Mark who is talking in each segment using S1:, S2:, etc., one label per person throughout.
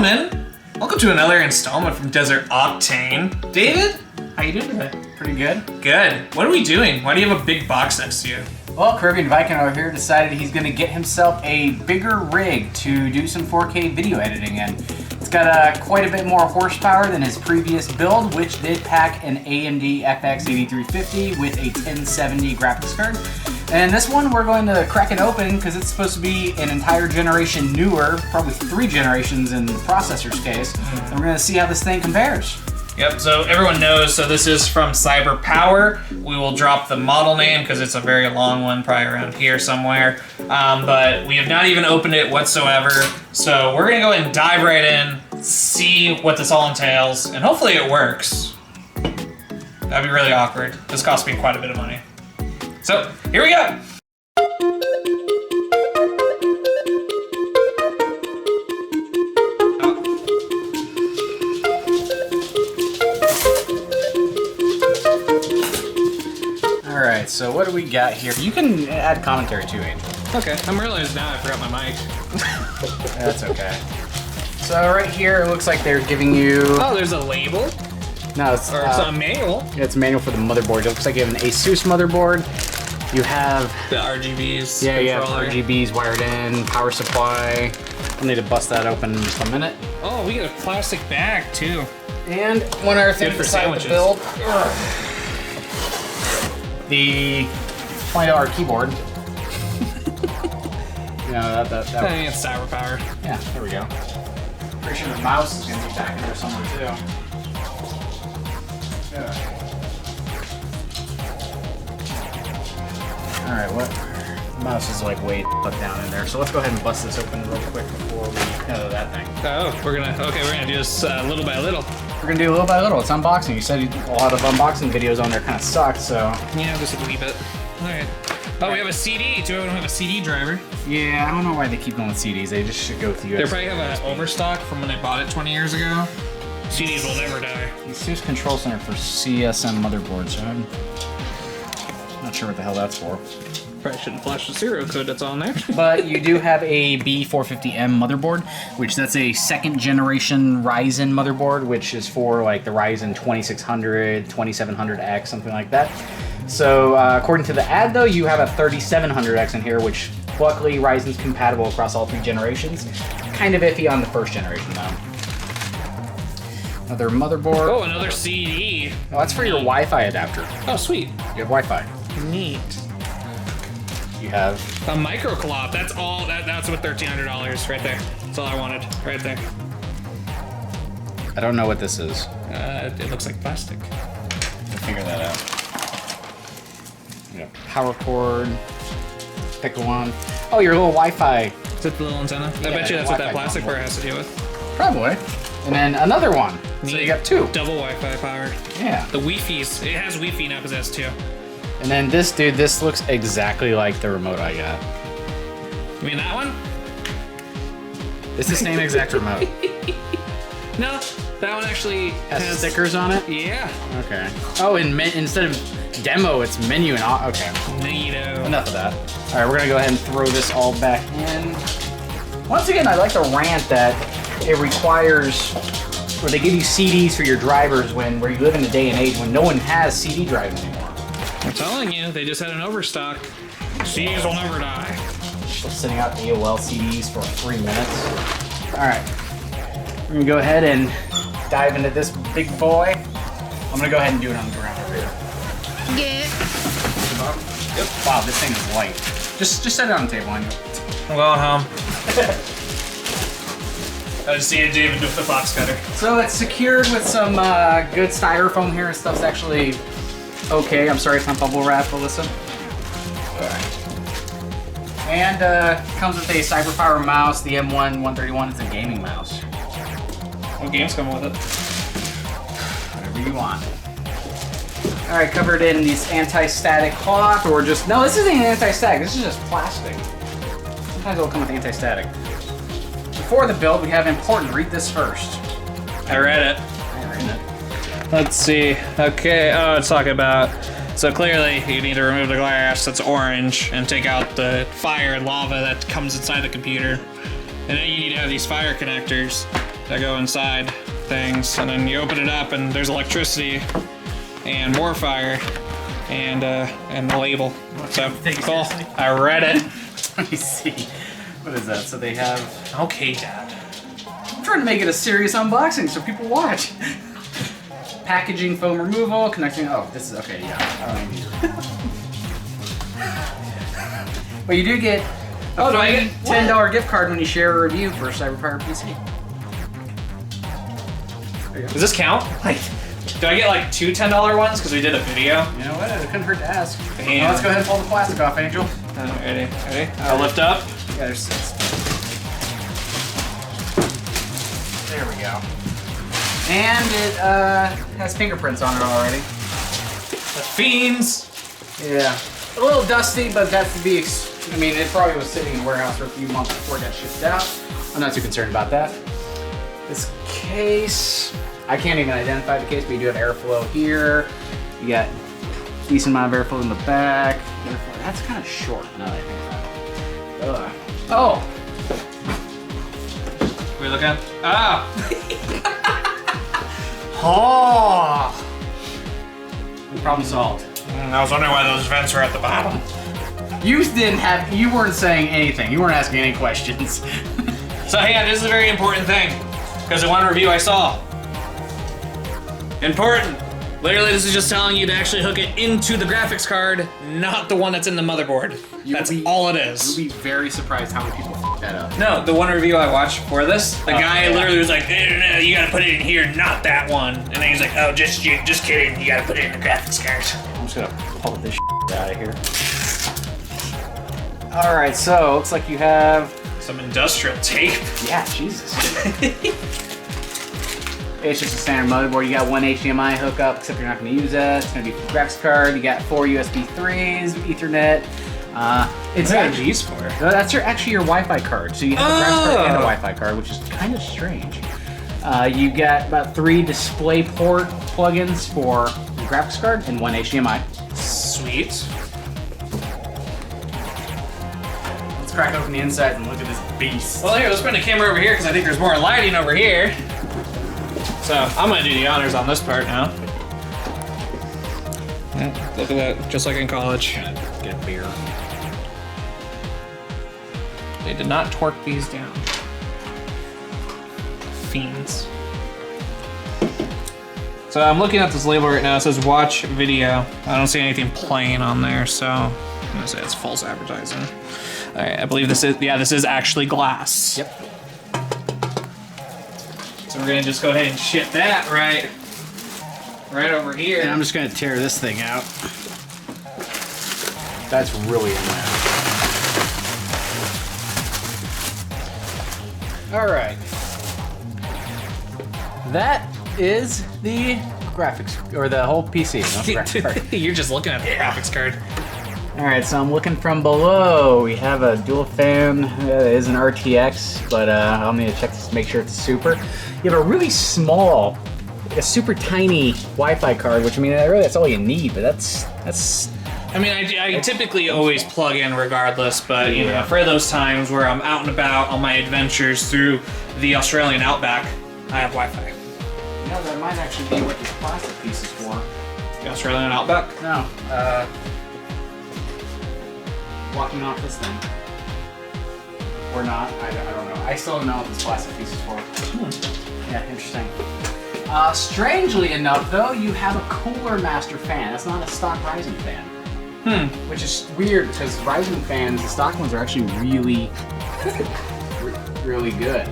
S1: gentlemen, welcome to another installment from Desert Octane. David, how you doing today?
S2: Pretty good.
S1: Good. What are we doing? Why do you have a big box next to you?
S2: Well, Caribbean Viking over here decided he's going to get himself a bigger rig to do some 4K video editing in. It's got quite a bit more horsepower than his previous build, which did pack an AMD FX 8350 with a 1070 graphics card. And this one we're going to crack it open because it's supposed to be an entire generation newer, probably 3 generations in the processor's case. And we're going to see how this thing compares.
S1: Yep, so everyone knows, so this is from Cyberpower. We will drop the model name because it's a very long one, probably around here somewhere. But we have not even opened it whatsoever. So we're gonna go ahead and dive right in, see what this all entails, and hopefully it works. That'd be really awkward. This cost me quite a bit of money. So, here we go.
S2: Alright, so what do we got here? You can add commentary too, Angel.
S1: Okay, I'm realizing now I forgot my mic.
S2: That's okay. So right here, it looks like they're giving you...
S1: Oh, there's a label?
S2: No, it's
S1: a manual.
S2: Yeah, it's a manual for the motherboard. It looks like you have an Asus motherboard. You have...
S1: The RGBs.
S2: Yeah, yeah, RGBs wired in, power supply. I'll need to bust that open in just a minute.
S1: Oh, we got a plastic bag too.
S2: And one other thing for sandwiches. Build. The $20 keyboard. I
S1: think it's Cyberpower.
S2: Yeah, there we go. Pretty sure the mouse is gonna be back in there somewhere too. Yeah. All right, what? The mouse is like way tucked down in there. So let's go ahead and bust this open real quick before we that thing.
S1: Oh, we're gonna do this little by little.
S2: We're gonna do a little by little. It's unboxing. You said a lot of unboxing videos on there kind of sucked, so.
S1: Yeah, just a wee bit. All right. Oh, we have a CD too. We don't have a CD driver.
S2: Yeah, I don't know why they keep going with CDs. They just should go with USB.
S1: They probably have an overstock from when they bought it 20 years ago. CDs will never die.
S2: Asus Control Center for CSM motherboard, so I'm not sure what the hell that's for.
S1: Probably shouldn't flash the serial code that's on there.
S2: But you do have a B450M motherboard, which that's a 2nd generation Ryzen motherboard, which is for like the Ryzen 2600, 2700X, something like that. So according to the ad though, you have a 3700X in here, which luckily Ryzen's compatible across all 3 generations. Kind of iffy on the 1st generation though. Another motherboard.
S1: Oh, another CD.
S2: Oh, that's for your Wi-Fi adapter.
S1: Oh, sweet.
S2: You have Wi-Fi.
S1: Neat.
S2: You have
S1: a micro cloth. That's all. That's what $1,300 right there. That's all I wanted right there.
S2: I don't know what this is.
S1: It looks like plastic.
S2: We'll figure that out. Yep. Power cord. Pick one. Oh, your little Wi-Fi.
S1: Is it the little antenna? Yeah, I bet you that's what that plastic part has to do with.
S2: Probably. And then another one. So you got 2.
S1: Double Wi-Fi power.
S2: Yeah.
S1: The Wi-Fi's. It has Wi-Fi now because it has 2.
S2: And then this dude, this looks exactly like the remote I got.
S1: You mean that one?
S2: It's the same exact remote.
S1: No, that one actually
S2: has stickers on it?
S1: Yeah.
S2: Okay. Oh, and instead of demo, it's menu and okay.
S1: Neato.
S2: Enough of that. All right, we're gonna go ahead and throw this all back in. Once again, I like the rant that it requires, or they give you CDs for your drivers where you live in a day and age when no one has CD drives anymore.
S1: I'm telling you, they just had an overstock. CDs will never die.
S2: Just sending out AOL CDs for 3 minutes. All right, we're gonna go ahead and dive into this big boy. I'm gonna go ahead and do it on the ground over here.
S3: Yeah.
S2: Yep. Wow, this thing is light. Just set it on the table. I'm
S1: going home. I just see David with the box cutter.
S2: So it's secured with some good styrofoam here and stuff's actually okay. I'm sorry it's not bubble wrap, Alyssa. And comes with a Cyberpower mouse, the M1-131. It's a gaming mouse.
S1: What games come with it?
S2: Whatever you want. All right, covered in this anti-static cloth, or just no. This isn't anti-static. This is just plastic. Sometimes it'll come with anti-static. Before the build, we have important. Read this first.
S1: I read it.
S2: I read it.
S1: Let's see. Okay. Oh, it's talking about. So clearly, you need to remove the glass that's orange and take out the fire and lava that comes inside the computer. And then you need to have these fire connectors. that go inside things, and then you open it up and there's electricity and more fire and the label. So cool. I read it.
S2: Let me see. What is that? So they have...
S1: Okay, Dad.
S2: I'm trying to make it a serious unboxing so people watch. Packaging, foam removal, connecting... Oh, this is... Okay, yeah. But you do get a
S1: do I get
S2: $10 gift card when you share a review for Cyberpower PC.
S1: Does this count? Like, do I get like 2 $10 ones because we did a video?
S2: You know what? It couldn't hurt to ask.
S1: Damn.
S2: Well, let's go ahead and pull the plastic off, Angel.
S1: Ready? I'll lift up.
S2: Yeah, there's 6. There we go. And it has fingerprints on it already.
S1: The fiends.
S2: Yeah. A little dusty, but that's to be... I mean, it probably was sitting in the warehouse for a few months before it got shipped out. I'm not too concerned about that. This case... I can't even identify the case, but you do have airflow here. You got a decent amount of airflow in the back. That's kind of short now that I think about it. Oh!
S1: What are we looking at? Ah!
S2: Oh! Problem solved.
S1: I was wondering why those vents were at the bottom.
S2: You weren't saying anything. You weren't asking any questions.
S1: So yeah, this is a very important thing. Because in one review I saw. Important. Literally, this is just telling you to actually hook it into the graphics card, not the one that's in the motherboard. That's all it is.
S2: You'll be very surprised how many people f that up.
S1: No, the one review I watched for this, the guy literally was like, no, you gotta put it in here, not that one. And then he's like, oh, just kidding, you gotta put it in the graphics card.
S2: I'm just gonna pull this out of here. All right, so looks like you have
S1: some industrial tape.
S2: Yeah, Jesus. It's just a standard motherboard. You got one HDMI hookup, except you're not going to use that. It's going to be for the graphics card. You got 4 USB 3s, Ethernet. It's actually
S1: G's for.
S2: That's actually your Wi-Fi card. So you have a graphics card and a Wi-Fi card, which is kind of strange. You got about 3 display port plugins for the graphics card and 1 HDMI.
S1: Sweet.
S2: Let's crack open the inside and look at this beast.
S1: Well, here, let's bring the camera over here because I think there's more lighting over here. So I'm gonna do the honors on this part now. Yeah, look at that, just like in college.
S2: Get a beer.
S1: They did not torque these down. Fiends. So I'm looking at this label right now. It says watch video. I don't see anything plain on there, so I'm gonna say it's false advertising. All right, I believe this is actually glass.
S2: Yep.
S1: So we're gonna just go ahead and ship that right over here.
S2: And I'm just gonna tear this thing out. That's really in there. All right. That is the graphics, or the whole PC. No, graphics card.
S1: You're just looking at the graphics card.
S2: All right, so I'm looking from below. We have a dual fan. It is an RTX, but I'll need to check this to make sure it's super. You have a really small, like a super tiny Wi-Fi card, which I mean, really that's all you need. But that's.
S1: I mean, I typically always plug in regardless, but you know, for those times where I'm out and about on my adventures through the Australian outback, I have Wi-Fi.
S2: You know, that might actually be what this plastic piece is for.
S1: The Australian outback?
S2: No. Walking off this thing. Or not, I don't know. I still don't know what this plastic piece is for. Yeah, interesting. Strangely enough, though, you have a Cooler Master fan. That's not a stock Ryzen fan. Which is weird, because Ryzen fans, the stock ones are actually really, really good.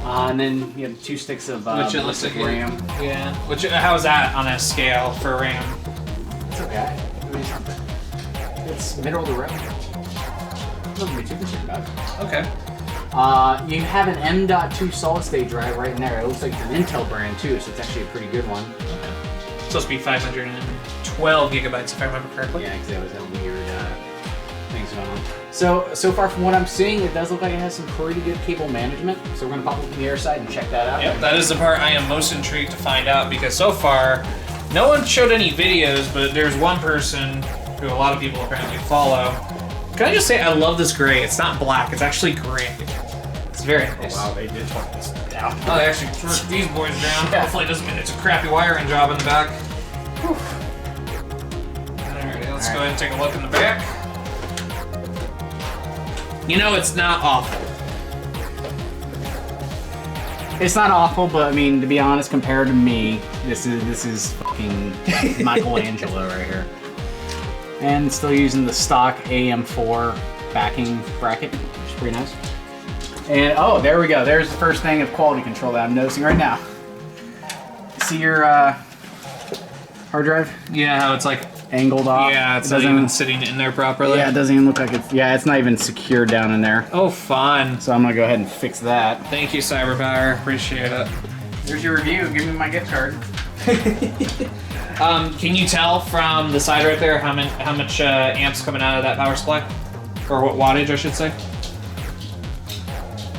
S2: And then you have 2 sticks of
S1: which it looks like
S2: RAM.
S1: Yeah. Which, how's that on a scale for RAM?
S2: It's okay. It's middle of the road. Nothing to be too concerned about.
S1: Okay.
S2: You have an M.2 solid state drive right in there. It looks like it's an Intel brand too, so it's actually a pretty good one.
S1: Okay. It's supposed to be 512 gigabytes if I remember correctly.
S2: Yeah, because that was that weird things going on. So far from what I'm seeing, it does look like it has some pretty good cable management. So we're gonna pop open the air side and check that out.
S1: Yep, that is the part I am most intrigued to find out because so far, no one showed any videos, but there's one person who a lot of people apparently follow. Can I just say I love this gray? It's not black, it's actually gray. It's Very nice.
S2: Oh, wow, they did torque this down.
S1: Oh, they actually torqued these boys down.
S2: Yeah.
S1: Hopefully it doesn't mean it's a crappy wiring job in the back.
S2: Whew.
S1: Alright, let's go ahead and take a look in the back. You know, it's not awful.
S2: It's not awful, but I mean, to be honest, compared to me, this is fucking Michelangelo right here. And still using the stock AM4 backing bracket, which is pretty nice. And oh, there we go. There's the first thing of quality control that I'm noticing right now. See your hard drive?
S1: Yeah, how it's like
S2: Angled off.
S1: Yeah, it's not even sitting in there properly.
S2: Yeah, it doesn't even look like it's. Yeah, it's not even secured down in there.
S1: Oh, fun.
S2: So I'm gonna go ahead and fix that.
S1: Thank you, Cyberpower. Appreciate it.
S2: There's your review. Give me my gift card.
S1: Can you tell from the side right there how much amps coming out of that power supply, or what wattage I should say?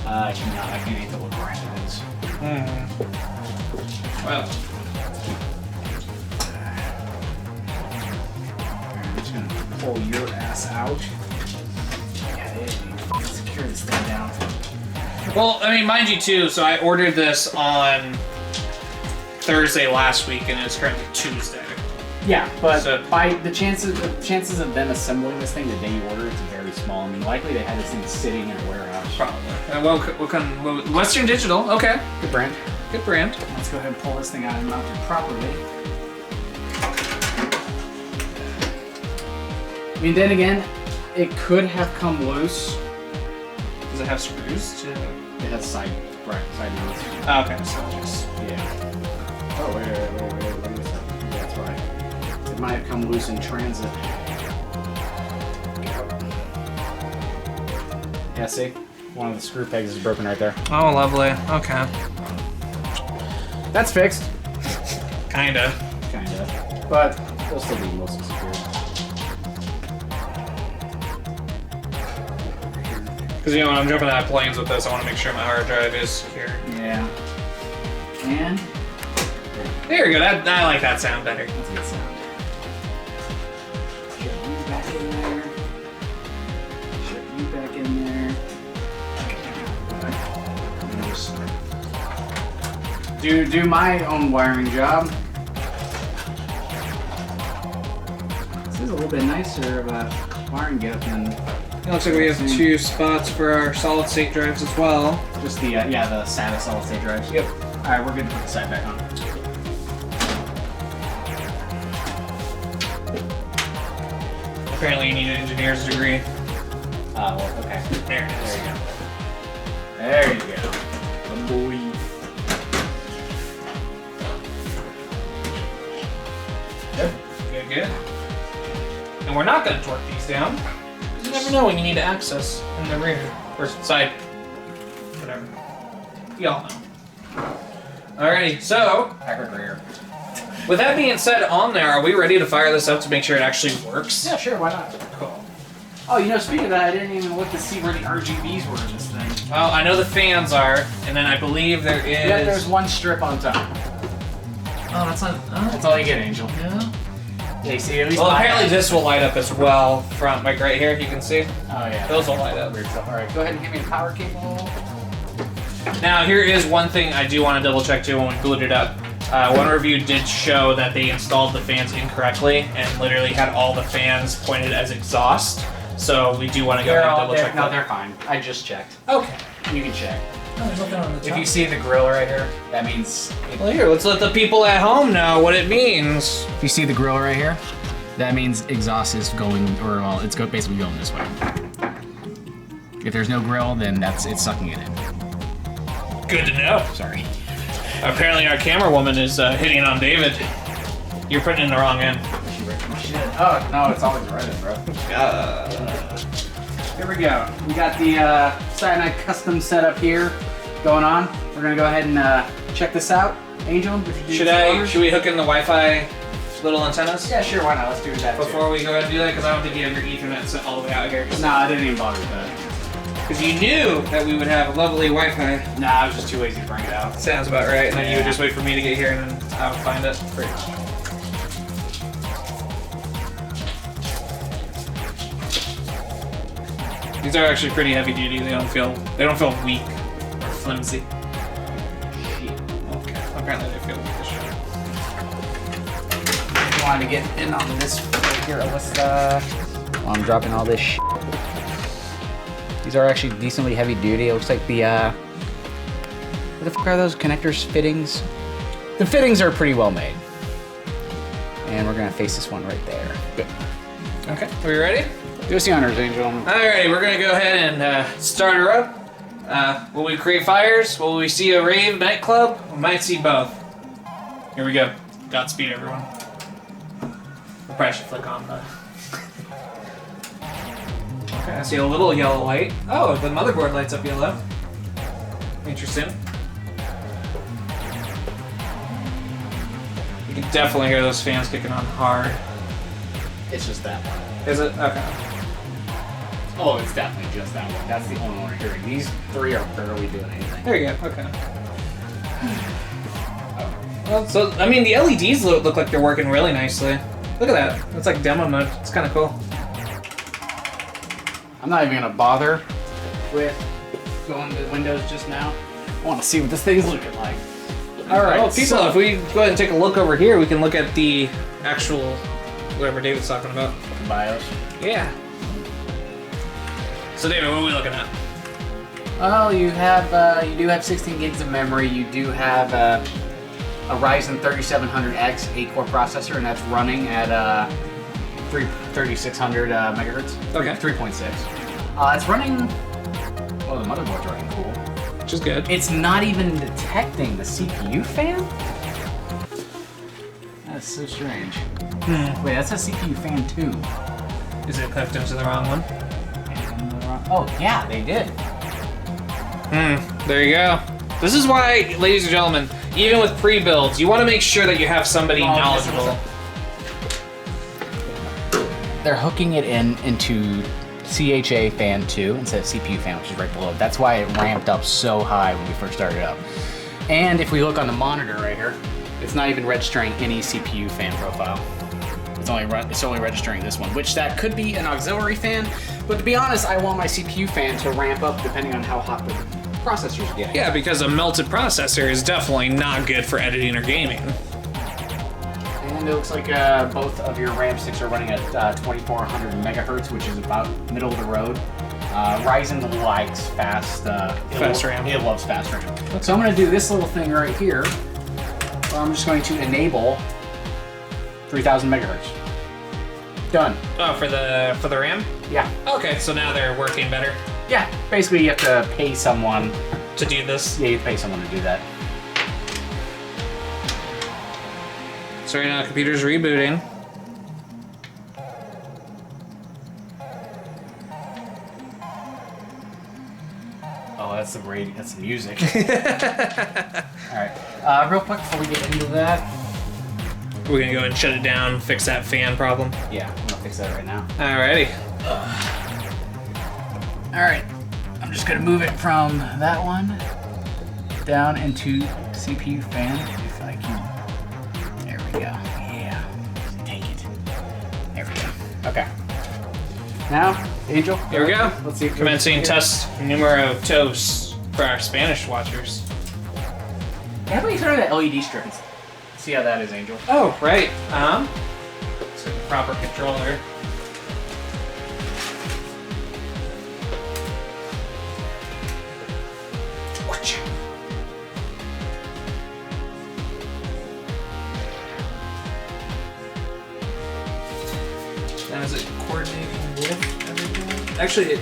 S2: I cannot. I can't even look brand it is.
S1: Well.
S2: Pull your ass out. Yeah, they secure this thing down.
S1: Well, I mean, mind you too, so I ordered this on Thursday last week and it's currently Tuesday.
S2: Yeah, but
S1: So-
S2: by the chances of them assembling this thing the day you order, it's very small. I mean, likely they had this thing sitting in a warehouse.
S1: Probably. Well, Western Digital, okay.
S2: Good brand.
S1: Good brand.
S2: Let's go ahead and pull this thing out and mount it properly. I mean, then again, it could have come loose.
S1: Does it have screws?
S2: It has side mounts.
S1: Oh, okay, so just...
S2: Yeah. Oh, wait a second. That's right. It might have come loose in transit. Yeah, see? One of the screw pegs is broken right there.
S1: Oh, lovely. Okay.
S2: That's fixed.
S1: Kinda.
S2: Kinda. But it'll still be mostly secure.
S1: Because, you know, when I'm jumping out of planes with this, I want to make sure my hard drive is secure.
S2: Yeah. And
S1: There you go. I like that sound better.
S2: that's a good sound. Shut you back in there. Shut you back in there. Do my own wiring job. This is a little bit nicer of a wiring getup than
S1: It looks like we have 2 spots for our solid state drives as well.
S2: just the the SATA solid state drives.
S1: Yep.
S2: All right, we're good to put the side back on.
S1: Apparently you need an engineer's degree.
S2: Well, okay.
S1: There it is.
S2: There you go. Oh boy.
S1: Good. And we're not going to torque these down. You never know when you need access in the rear. Or side. Whatever. Y'all know. Alrighty, so,
S2: Packard rear.
S1: with that being said on there, are we ready to fire this up to make sure it actually works?
S2: Yeah, sure, why not?
S1: Cool.
S2: Oh, you know, speaking of that, I didn't even look to see where the RGBs were in this thing.
S1: Well, I know the fans are, and then I believe there is...
S2: Yeah, there's one strip on top.
S1: Oh, that's not... Oh,
S2: That's all you get, Angel.
S1: yeah.
S2: Yeah, you see, at least
S1: Well,
S2: my-
S1: apparently this will light up as well, front, like right here, you can see.
S2: Oh, yeah.
S1: Those will light up.
S2: Weird stuff. Alright, go ahead and give me a power cable.
S1: Now, here is one thing I do want to double check too when we glued it up. One review did show that they installed the fans incorrectly and literally had all the fans pointed as exhaust. So we do want to go ahead and double check
S2: No,
S1: that.
S2: they're fine. I just checked.
S1: Okay.
S2: You can check.
S1: Oh, there's nothing on the top.
S2: If you see the grill right here, that means...
S1: Well, here, let's let the people at home know what it means.
S2: If you see the grill right here, that means exhaust is going, or well, it's basically going this way. If there's no grill, then it's sucking it in.
S1: Good to know.
S2: Sorry.
S1: Apparently our camera woman is hitting on David. You're putting in the wrong end.
S2: Oh, no, it's always right in, bro. Here we go. We got the Cyanide custom setup here going on. We're gonna go ahead and check this out. Angel, would you do
S1: Should
S2: some orders?
S1: we hook in the Wi-Fi little antennas?
S2: Yeah, sure, why not? Let's do that
S1: Before we go ahead and do that, because I don't think you have your Ethernet set all the way out here.
S2: too. Nah, I didn't even bother with that.
S1: Because you knew that we would have lovely Wi-Fi.
S2: Nah, I was just too lazy to bring it out.
S1: Sounds about right. And then you would
S2: Yeah.
S1: just wait for me to get here and then I would find it.
S2: Great.
S1: These are actually pretty heavy duty. They don't feel weak. flimsy.
S2: Shit.
S1: Okay. Apparently they feel weak as shit.
S2: I wanted to get in on this right here. What's the... Well, I'm dropping all this shit. These are actually decently heavy duty. It looks like the, what the fuck are those connectors fittings? The fittings are pretty well made. And we're gonna face this one right there. Good.
S1: Okay, are we ready?
S2: Do us the honors, Angel.
S1: Alrighty, we're gonna go ahead and start her up. Will we create fires? Will we see a rave nightclub? We might see both. Here we go. Godspeed, everyone. We probably should flick on the... Okay, I see a little yellow light. Oh, the motherboard lights up yellow. Interesting. You can definitely hear those fans kicking on hard.
S2: It's just that one.
S1: Is it? Okay.
S2: Oh, it's definitely just that one. That's the only one we're hearing. These three are barely doing anything.
S1: There you go. Okay. Well, so, I mean, the LEDs look like they're working really nicely. Look at that. It's like demo mode. It's kind of cool.
S2: I'm not even gonna bother with going to Windows just now. I want to see what this thing's looking like.
S1: All right, well, people, if we go ahead and take a look over here, we can look at the actual, whatever David's talking about.
S2: BIOS.
S1: Yeah. So, David, what are we looking at?
S2: Well, you do have 16 gigs of memory. You do have a Ryzen 3700X 8-core processor, and that's running at 3600 megahertz.
S1: Okay.
S2: 3.6. It's running. Well, the motherboard's running cool.
S1: Which is good.
S2: It's not even detecting the CPU fan? That's so strange. Wait, that's a CPU fan 2.
S1: Is it hooked into the wrong one?
S2: Oh, yeah, they did.
S1: There you go. This is why, ladies and gentlemen, even with pre-builds, you want to make sure that you have somebody knowledgeable.
S2: They're hooking it into CHA fan 2 instead of CPU fan, which is right below. That's why it ramped up so high when we first started up. And if we look on the monitor right here, it's not even registering any CPU fan profile. It's only registering this one, which that could be an auxiliary fan. But to be honest, I want my CPU fan to ramp up depending on how hot the processor's getting.
S1: Yeah, because a melted processor is definitely not good for editing or gaming.
S2: And it looks like both of your RAM sticks are running at 2400 megahertz, which is about middle of the road. Ryzen likes fast RAM. It loves fast RAM. Okay. So I'm going to do this little thing right here, where I'm just going to enable 3000 megahertz. Done.
S1: Oh, for the RAM?
S2: Yeah.
S1: Okay, so now they're working better.
S2: Yeah. Basically, you have to pay someone
S1: to do this.
S2: Yeah, you pay someone to do that.
S1: So right now, the computer's rebooting.
S2: Oh, that's the radio. That's the music. All right. Real quick before we get into that.
S1: We're gonna go and shut it down, fix that fan problem.
S2: Yeah, I'm gonna fix that right now.
S1: Alrighty.
S2: All right. I'm just gonna move it from that one down into CPU fan if I can. There we go. Yeah. Take it. There we go. Okay. Now, Angel.
S1: Here we go.
S2: Let's see.
S1: Commencing test numero dos for our Spanish watchers.
S2: How about you turn on the LED strips? See how that is, Angel.
S1: Oh, right. It's a proper controller. Now is it coordinating with everything? Actually, it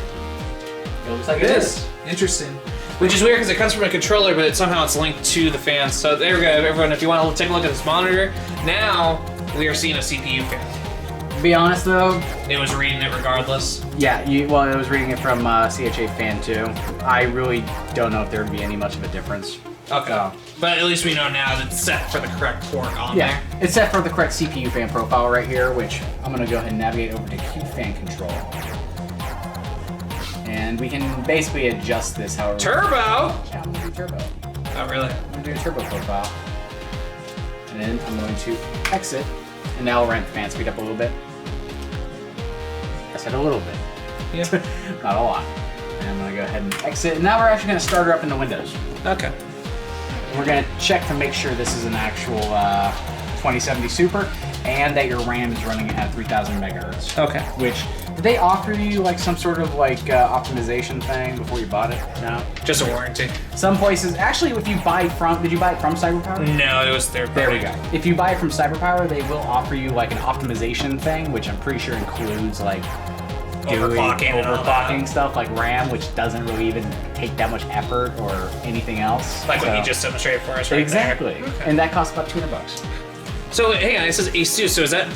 S2: looks like
S1: it is. Interesting. Which is weird because it comes from a controller, but somehow it's linked to the fan. So there we go, everyone. If you want to take a look at this monitor, now we are seeing a CPU fan.
S2: To be honest, though,
S1: it was reading it regardless.
S2: Yeah, it was reading it from CHA fan 2. I really don't know if there would be any much of a difference.
S1: Okay. But at least we know now that it's set for the correct port on there.
S2: It's set for the correct CPU fan profile right here, which I'm going to go ahead and navigate over to Q fan control. And we can basically adjust this however.
S1: Turbo?
S2: Yeah, I'm going to do turbo.
S1: Oh, really?
S2: I'm going to do a turbo profile. And then I'm going to exit. And now I'll ramp the fan speed up a little bit. I said a little bit.
S1: Yeah.
S2: Not a lot. And I'm gonna go ahead and exit. And now we're actually gonna start her up in the Windows.
S1: Okay.
S2: We're gonna check to make sure this is an actual 2070 Super and that your RAM is running at 3000 megahertz.
S1: Okay.
S2: Which, did they offer you like some sort of like optimization thing before you bought it? No?
S1: Just a warranty.
S2: Some places, actually if you buy from, did you buy it from Cyberpower?
S1: No, it was third party.
S2: There we go. If you buy it from Cyberpower, they will offer you like an optimization thing, which I'm pretty sure includes like overclocking stuff like RAM, which doesn't really even take that much effort or anything else.
S1: Like what you just demonstrated for us right
S2: exactly.
S1: there. Okay.
S2: And that costs about $200.
S1: So hang on, it says ASUS. So is that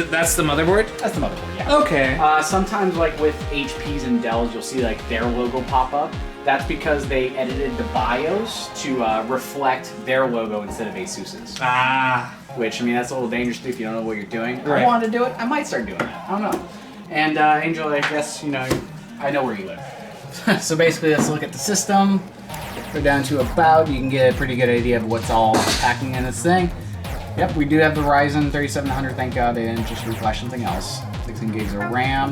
S1: that's the motherboard?
S2: That's the motherboard, yeah.
S1: Okay.
S2: Sometimes like with HPs and Dells, you'll see like their logo pop up. That's because they edited the BIOS to reflect their logo instead of ASUS's.
S1: Ah.
S2: Which, I mean, that's a little dangerous if you don't know what you're doing.
S1: Right.
S2: I wanted to do it. I might start doing that. I don't know. And Angel, I guess, you know, I know where you live. So basically, let's look at the system. Go down to about, you can get a pretty good idea of what's all packing in this thing. Yep, we do have the Ryzen 3700, thank God they didn't just reflash something else. 16 gigs of RAM.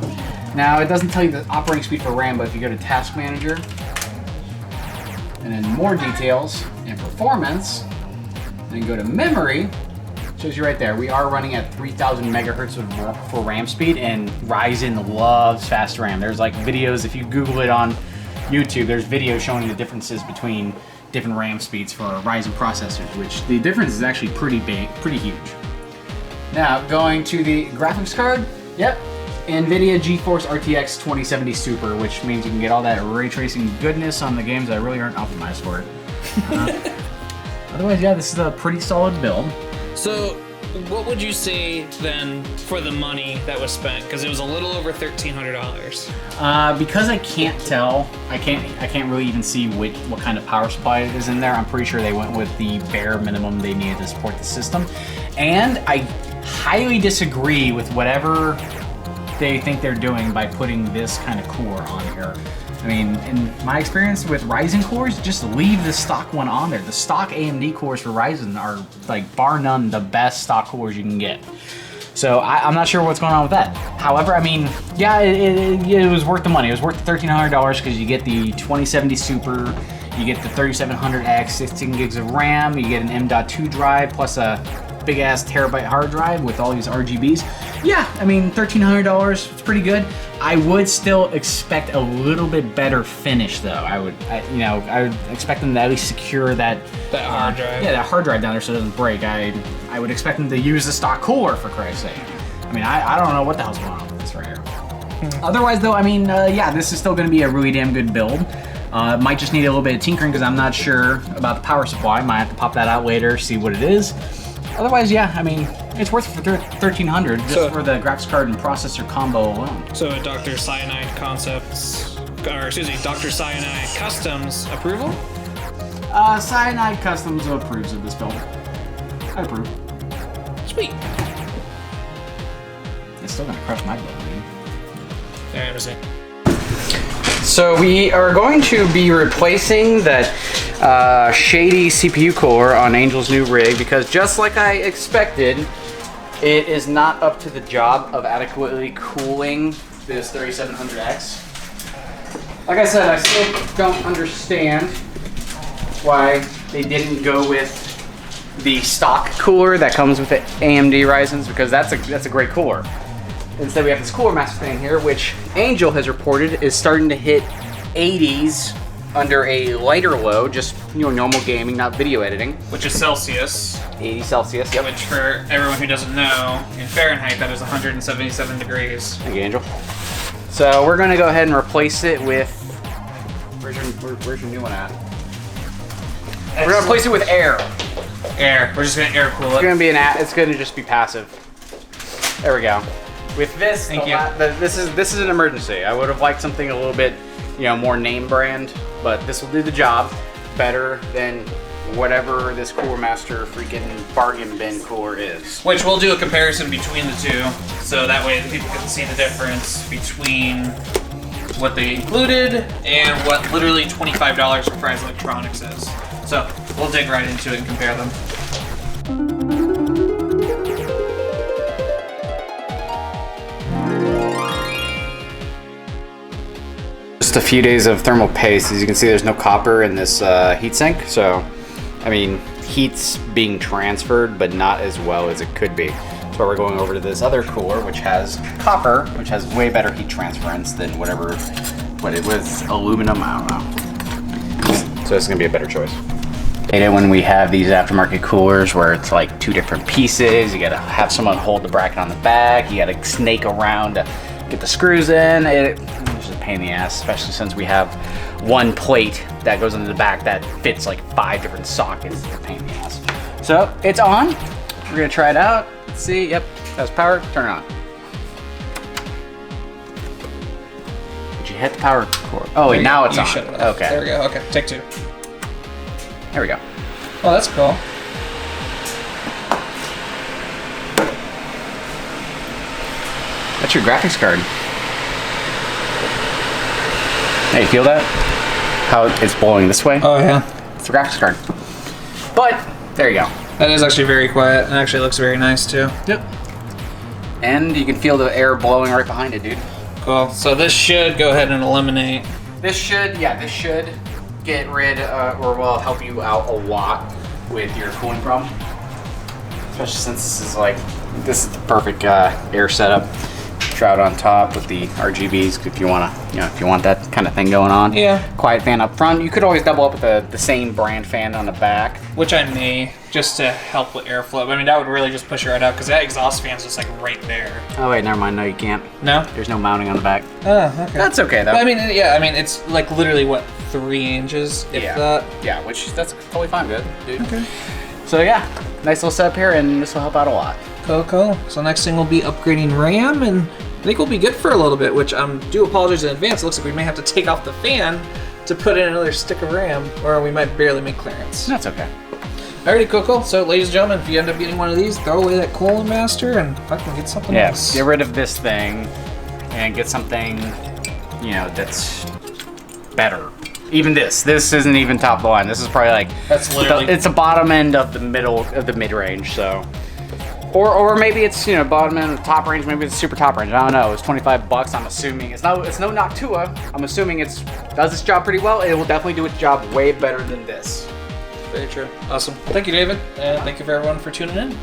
S2: Now, it doesn't tell you the operating speed for RAM, but if you go to Task Manager, and then more details and performance, and then go to memory, shows you right there. We are running at 3000 megahertz for RAM speed, and Ryzen loves fast RAM. There's like videos, if you Google it on YouTube, there's videos showing the differences between different RAM speeds for Ryzen processors, which the difference is actually pretty big, pretty huge. Now, going to the graphics card, yep, NVIDIA GeForce RTX 2070 Super, which means you can get all that ray tracing goodness on the games that really aren't optimized for it. Otherwise, yeah, this is a pretty solid build.
S1: So, what would you say then for the money that was spent? Because it was a little over $1,300.
S2: Because I can't tell, I can't really even see what kind of power supply it is in there. I'm pretty sure they went with the bare minimum they needed to support the system, and I highly disagree with whatever they think they're doing by putting this kind of core on here. I mean, in my experience with Ryzen cores, just leave the stock one on there. The stock AMD cores for Ryzen are, like, bar none, the best stock cores you can get. So I'm not sure what's going on with that. However, I mean, yeah, it was worth the money. It was worth the $1,300 because you get the 2070 Super, you get the 3700X, 16 gigs of RAM, you get an M.2 drive plus a big ass terabyte hard drive with all these RGBs. Yeah, I mean, $1,300, it's pretty good. I would still expect a little bit better finish though. I would expect them to at least secure that
S1: hard drive.
S2: Yeah, that hard drive down there so it doesn't break. I would expect them to use the stock cooler for Christ's sake. I mean, I don't know what the hell's going on with this right here. Otherwise though, I mean, yeah, this is still gonna be a really damn good build. Might just need a little bit of tinkering because I'm not sure about the power supply. Might have to pop that out later, see what it is. Otherwise, yeah, I mean, it's worth it for $1,300 just for the graphics card and processor combo alone.
S1: So Dr. Cyanide Concepts, or excuse me, Dr. Cyanide Customs approval?
S2: Cyanide Customs approves of this build. I approve.
S1: Sweet.
S2: It's still gonna crush my build, dude.
S1: There, I was it.
S2: So we are going to be replacing that shady CPU core on Angel's new rig because just like I expected, it is not up to the job of adequately cooling this 3700X. Like I said, I still don't understand why they didn't go with the stock cooler that comes with the AMD Ryzens because that's a great cooler. Instead, we have this cooler master thing here, which Angel has reported is starting to hit 80s under a lighter load, just normal gaming, not video editing.
S1: Which is Celsius.
S2: 80 Celsius, yep.
S1: Which, for everyone who doesn't know, in Fahrenheit, that is 177 degrees.
S2: Thank you, Angel. So we're gonna go ahead and replace it with. Where's your new one at? We're gonna replace it with air.
S1: Air. We're just gonna air cool it.
S2: It's gonna just be passive. There we go. With this, this is an emergency. I would have liked something a little bit, more name brand, but this will do the job better than whatever this Cooler Master freaking bargain bin cooler is.
S1: Which we'll do a comparison between the two, so that way people can see the difference between what they included and what literally $25 for Fry's Electronics is. So we'll dig right into it and compare them.
S2: just a few days of thermal paste. As you can see, there's no copper in this heatsink, so I mean, heat's being transferred, but not as well as it could be. So we're going over to this other cooler, which has copper, which has way better heat transference than whatever, what it was, aluminum, I don't know. So it's gonna be a better choice. And when we have these aftermarket coolers where it's like 2 different pieces, you gotta have someone hold the bracket on the back, you gotta snake around to get the screws in. It's just a pain in the ass, especially since we have one plate that goes into the back that fits like 5 different sockets. It's a pain in the ass. So it's on. We're gonna try it out. Let's see. Yep, that's power. Turn it on. Did you hit the power cord? Oh wait, now it's on.
S1: Shut it off.
S2: Okay.
S1: There we go. Okay, take 2.
S2: There we go.
S1: Oh, that's cool.
S2: That's your graphics card. Hey, you feel that? How it's blowing this way?
S1: Oh yeah.
S2: It's the graphics card. But there you go.
S1: That is actually very quiet and actually looks very nice too.
S2: Yep. And you can feel the air blowing right behind it, dude.
S1: Cool. So this should go ahead and eliminate.
S2: This should get rid or will help you out a lot with your cooling problem. Especially since this is the perfect air setup. Shroud on top with the RGBs if you wanna, if you want that kind of thing going on.
S1: Yeah.
S2: Quiet fan up front. You could always double up with the same brand fan on the back.
S1: Which I may, just to help with airflow. I mean, that would really just push it right out because that exhaust fan's just like right there.
S2: Oh wait, never mind. No, you can't.
S1: No?
S2: There's no mounting on the back.
S1: Oh, okay.
S2: That's okay though.
S1: But, I mean, yeah, I mean, it's like literally what, 3 inches, if that?
S2: Yeah, which that's totally fine, good, dude.
S1: Okay.
S2: So yeah, nice little setup here, and this will help out a lot.
S1: Cool. So next thing will be upgrading RAM, and I think we'll be good for a little bit, which I do apologize in advance. It looks like we may have to take off the fan to put in another stick of RAM, or we might barely make clearance.
S2: That's okay.
S1: Alrighty, cool. So ladies and gentlemen, if you end up getting one of these, throw away that Cooling Master and fucking get something else.
S2: Get rid of this thing and get something, that's better. Even this isn't even top of the line. This is probably like,
S1: that's literally,
S2: it's the bottom end of the mid-range, so. Or maybe it's, bottom end of top range, maybe it's super top range. I don't know. It's $25. I'm assuming it's no Noctua. I'm assuming it does its job pretty well. It will definitely do its job way better than this.
S1: very true. Awesome. Thank you, David, and thank you for everyone for tuning in.